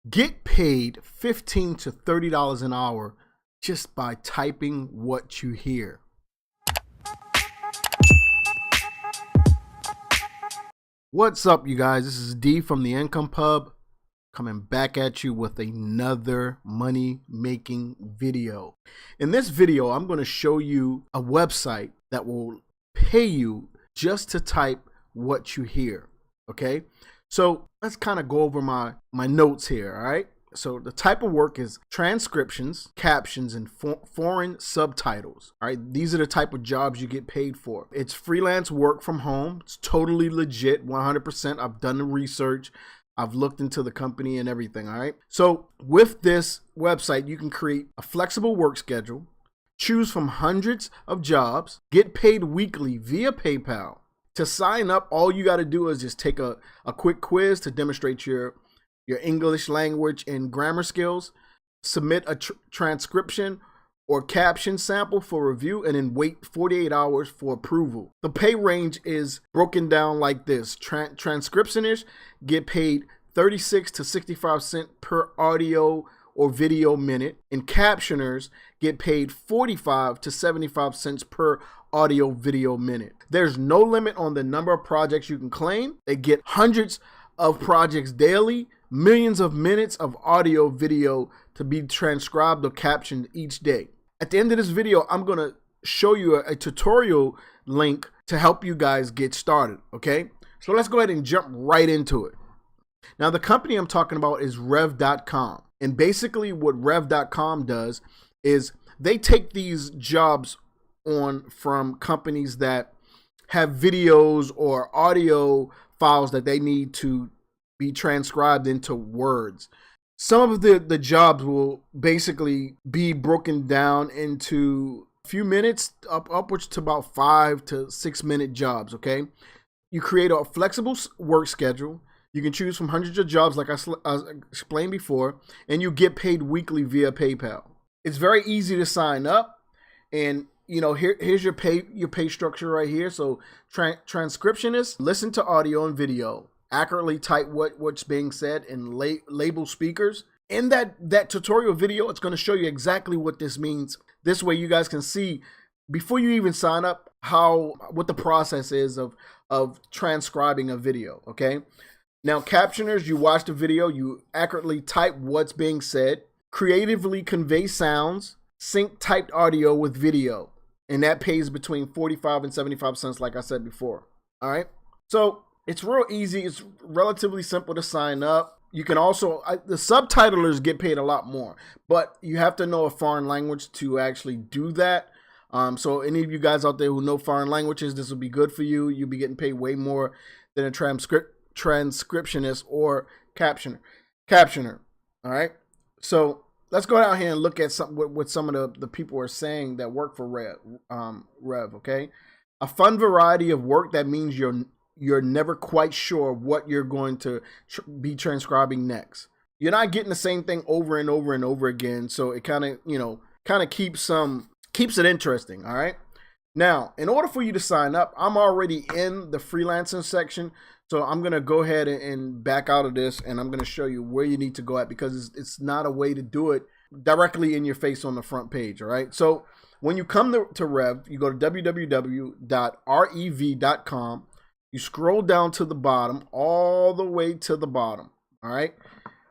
Get paid $15 to $30 an hour just by typing what you hear. What's up, you guys? This is D from the Income Pub coming back at you with another money making video. In this video, I'm going to show you a website that will pay you just to type what you hear. Okay, so let's kind of go over my notes here. All right, so the type of work is transcriptions, captions, and foreign subtitles. All right, these are the type of jobs you get paid for. It's freelance work from home. It's totally legit, 100%. I've done the research. I've looked into the company and everything. All right, so with this website, you can create a flexible work schedule, choose from hundreds of jobs, get paid weekly via PayPal. To sign up, all you got to do is just take a quick quiz to demonstrate your English language and grammar skills, submit a transcription or caption sample for review, and then wait 48 hours for approval. The pay range is broken down like this. Transcriptionists get paid 36 to 65 cents per audio or video minute, and captioners get paid 45 to 75 cents per audio video minute. There's no limit on the number of projects you can claim. They get hundreds of projects daily, millions of minutes of audio video to be transcribed or captioned each day. At the end of this video, I'm going to show you a tutorial link to help you guys get started. Okay, so let's go ahead and jump right into it. Now, the company I'm talking about is rev.com. And basically what rev.com does is they take these jobs on from companies that have videos or audio files that they need to be transcribed into words. Some of the jobs will basically be broken down into a few minutes, upwards to about 5 to 6 minute jobs. Okay, you create a flexible work schedule. You can choose from hundreds of jobs, like I explained before, and you get paid weekly via PayPal. It's very easy to sign up, and you know here's your pay structure right here. So transcriptionists listen to audio and video, accurately type what's being said, and label speakers. In that tutorial video, it's going to show you exactly what this means. This way, you guys can see before you even sign up what the process is of transcribing a video. Okay. Now, captioners, you watch the video, you accurately type what's being said, creatively convey sounds, sync typed audio with video, and that pays between 45 and 75 cents, like I said before. All right, so it's real easy. It's relatively simple to sign up. You can also, the subtitlers get paid a lot more, but you have to know a foreign language to actually do that. So any of you guys out there who know foreign languages, this will be good for you. You'll be getting paid way more than a transcriptionist or captioner. All right, so let's go down here and look at what some of the people are saying that work for Rev. Okay, a fun variety of work. That means you're never quite sure what you're going to be transcribing next. You're not getting the same thing over and over and over again, so it kind of keeps it interesting. All right, now in order for you to sign up, I'm already in the freelancing section. So I'm going to go ahead and back out of this, and I'm going to show you where you need to go at, because it's not a way to do it directly in your face on the front page. All right. So when you come to Rev, you go to www.rev.com. You scroll down to the bottom, all the way to the bottom. All right.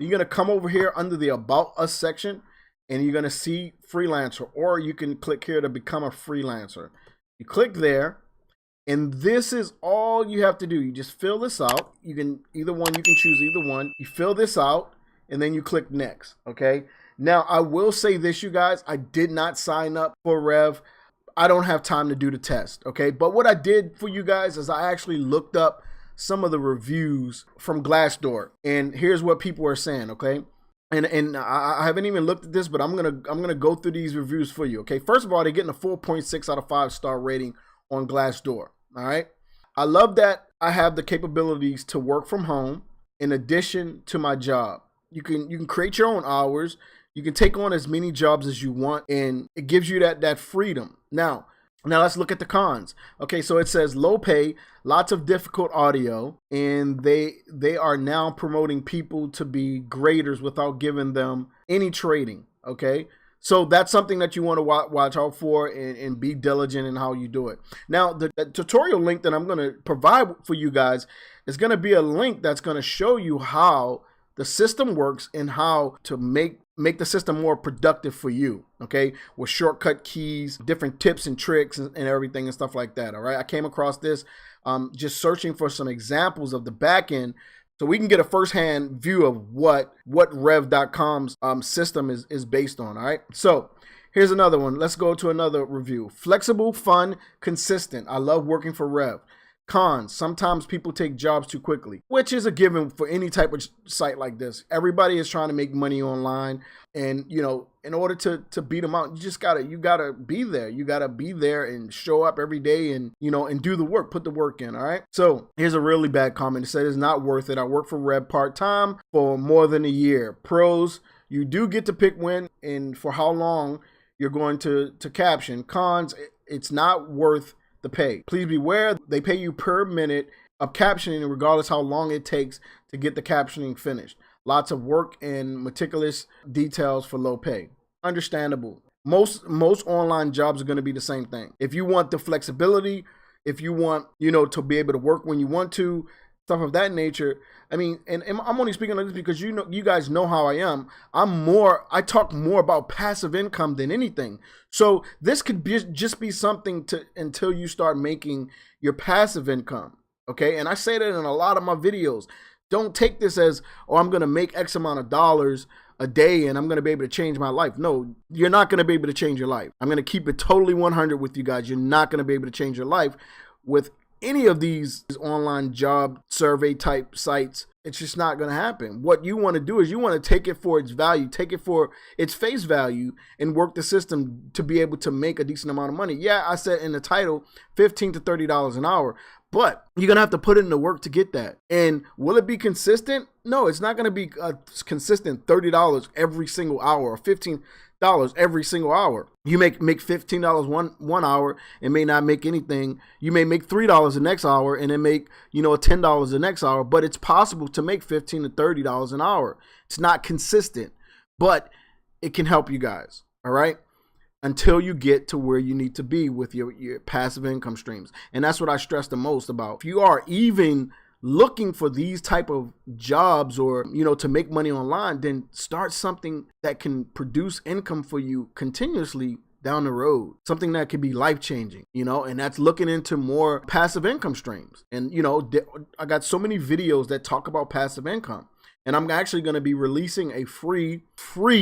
You're going to come over here under the About Us section, and you're going to see freelancer, or you can click here to become a freelancer. You click there. And this is all you have to do. You just fill this out. You can choose either one. You fill this out, and then you click next. Okay. Now, I will say this, you guys, I did not sign up for Rev. I don't have time to do the test. Okay. But what I did for you guys is I actually looked up some of the reviews from Glassdoor, and here's what people are saying. Okay. And I haven't even looked at this, but I'm gonna go through these reviews for you. Okay. First of all, they're getting a 4.6 out of 5-star rating on Glassdoor. All right. I love that I have the capabilities to work from home in addition to my job. You can create your own hours. You can take on as many jobs as you want, and it gives you that freedom. Now, Now let's look at the cons. Okay, so it says low pay, lots of difficult audio, and they are now promoting people to be graders without giving them any trading. Okay, so that's something that you want to watch out for, and be diligent in how you do it. Now the tutorial link that I'm going to provide for you guys is going to be a link that's going to show you how the system works and how to make the system more productive for you, okay, with shortcut keys, different tips and tricks and everything and stuff like that. All right, I came across this just searching for some examples of the back end so we can get a firsthand view of what rev.com's system is based on. All right, so here's another one. Let's go to another review. Flexible, fun, consistent. I love working for Rev. Cons, sometimes people take jobs too quickly, which is a given for any type of site like this. Everybody is trying to make money online, and you know, in order to beat them out, you gotta be there. You gotta be there and show up every day, and you know, and do the work, put the work in. All right. So here's a really bad comment. It said it's not worth it. I work for Rev part-time for more than a year. Pros, you do get to pick when and for how long you're going to caption. Cons, it's not worth the pay. Please beware, they pay you per minute of captioning regardless how long it takes to get the captioning finished. Lots of work and meticulous details for low pay. Understandable. Most online jobs are going to be the same thing. If you want the flexibility, if you want, you know, to be able to work when you want to, stuff of that nature. I mean, and I'm only speaking on this because you guys know how I am. I talk more about passive income than anything. So this could just be something until you start making your passive income. Okay. And I say that in a lot of my videos. Don't take this as, oh, I'm going to make X amount of dollars a day and I'm going to be able to change my life. No, you're not going to be able to change your life. I'm going to keep it totally 100 with you guys. You're not going to be able to change your life with any of these online job survey type sites. It's just not going to happen. What you want to do is you want to take it for its value, take it for its face value, and work the system to be able to make a decent amount of money. Yeah, I said in the title, $15 to $30 an hour, but you're going to have to put in the work to get that. And will it be consistent? No, it's not going to be a consistent $30 every single hour or $15 every single hour. You make $15 one hour and may not make anything. You may make $3 the next hour and then make, you know, $10 the next hour, but it's possible to make $15 to $30 an hour. It's not consistent, but it can help you guys. All right. Until you get to where you need to be with your passive income streams. And that's what I stress the most about. If you are even looking for these type of jobs or, you know, to make money online, then start something that can produce income for you continuously down the road, something that could be life-changing, you know, and that's looking into more passive income streams. And, you know, I got so many videos that talk about passive income, and I'm actually going to be releasing a free,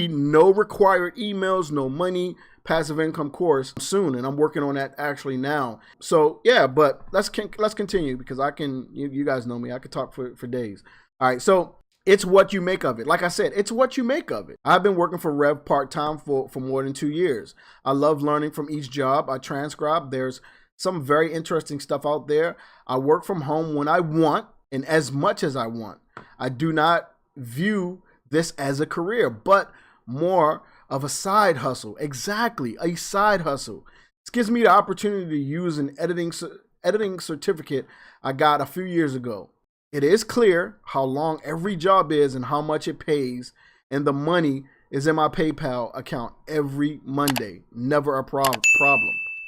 no required emails, no money, passive income course soon, and I'm working on that actually now. So yeah, but let's continue because you guys know me, I could talk for days. All right, so it's what you make of it. Like I said, it's what you make of it. I've been working for Rev part-time for more than 2 years. I love learning from each job. I transcribe. There's some very interesting stuff out there. I work from home when I want and as much as I want. I do not view this as a career, but more of a side hustle. Exactly, a side hustle. This gives me the opportunity to use an editing certificate I got a few years ago. It is clear how long every job is and how much it pays, and the money is in my PayPal account every Monday. Never a problem.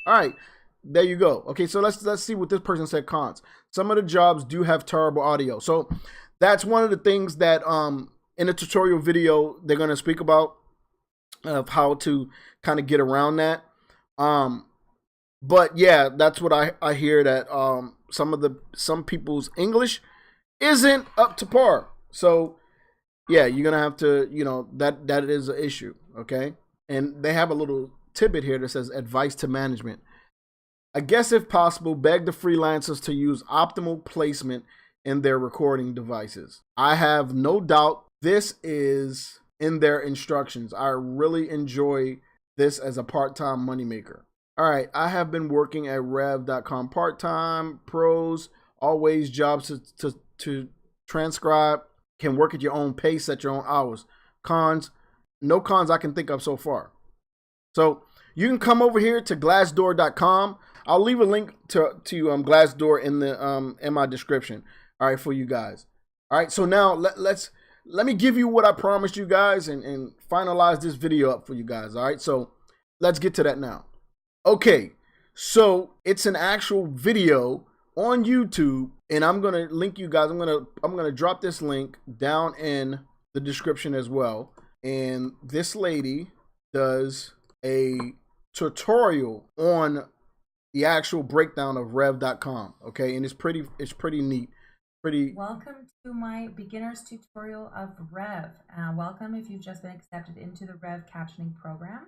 All right, there you go. Okay, so let's see what this person said. Cons. Some of the jobs do have terrible audio. So that's one of the things that in the tutorial video they're going to speak about, of how to kind of get around that. But yeah, that's what I hear, that some people's English isn't up to par. So yeah, you're gonna have to, you know, that is an issue. Okay, and they have a little tidbit here that says advice to management. I guess if possible, beg the freelancers to use optimal placement in their recording devices. I have no doubt this is in their instructions. I really enjoy this as a part-time moneymaker. All right, I have been working at rev.com part-time. Pros, always jobs to transcribe, can work at your own pace, at your own hours. Cons, no cons I can think of so far. So you can come over here to glassdoor.com. I'll leave a link to Glassdoor in the in my description. All right, for you guys. All right, so now let me give you what I promised you guys and finalize this video up for you guys. All right, so let's get to that now. Okay, so it's an actual video on YouTube, and I'm gonna link you guys. I'm gonna drop this link down in the description as well. And this lady does a tutorial on the actual breakdown of rev.com. Okay, and it's pretty neat. Welcome to my beginner's tutorial of Rev. Welcome if you've just been accepted into the Rev captioning program.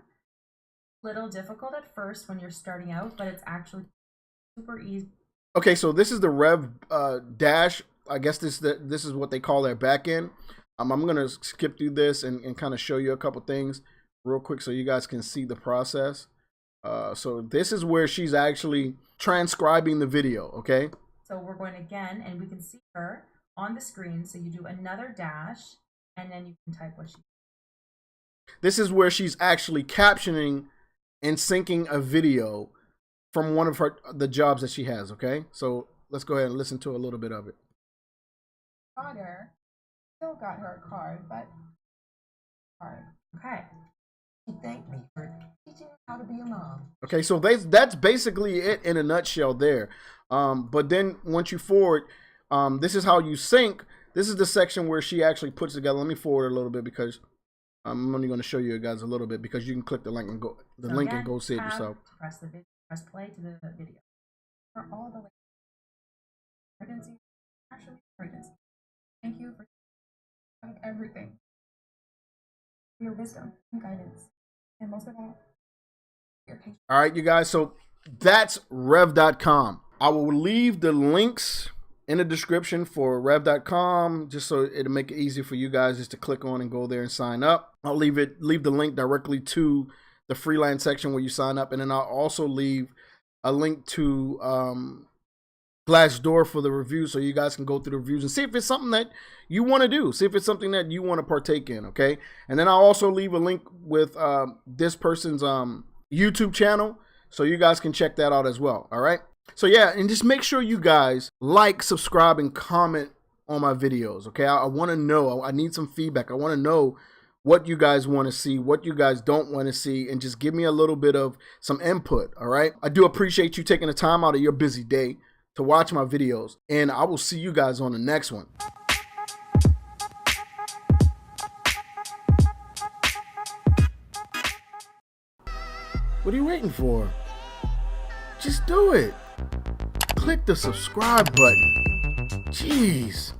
Little difficult at first when you're starting out, but it's actually super easy. Okay, so this is the Rev dash. I guess this is what they call their backend. I'm gonna skip through this and kind of show you a couple things real quick so you guys can see the process. So this is where she's actually transcribing the video. Okay. So we're going again, and we can see her on the screen. So you do another dash, and then you can type what she. This is where she's actually captioning and syncing a video from one of the jobs that she has. Okay, so let's go ahead and listen to a little bit of it. Daughter still got her a card, but Okay. she thanked me for teaching her how to be a mom. Okay, so that's basically it in a nutshell there. But then once you forward, this is how you sync. This is the section where she actually puts together. Let me forward a little bit because I'm only going to show you guys a little bit because you can click the link and go and go see it yourself. Press the video. Press play to the video. For all the pregnancy, actually pregnancy. Thank you for everything. For your wisdom and guidance. And most of all, your patience. All right, you guys. So that's rev.com. I will leave the links in the description for rev.com just so it'll make it easy for you guys just to click on and go there and sign up. I'll leave the link directly to the freelance section where you sign up, and then I'll also leave a link to Glassdoor for the review so you guys can go through the reviews and see if it's something that you want to do, see if it's something that you want to partake in. Okay, and then I'll also leave a link with this person's YouTube channel so you guys can check that out as well. All right, so yeah, and just make sure you guys like, subscribe, and comment on my videos. Okay, I want to know. I need some feedback. I want to know what you guys want to see, what you guys don't want to see, and just give me a little bit of some input. All right, I do appreciate you taking the time out of your busy day to watch my videos, and I will see you guys on the next one. What are you waiting for? Just do it. Click the subscribe button. Jeez.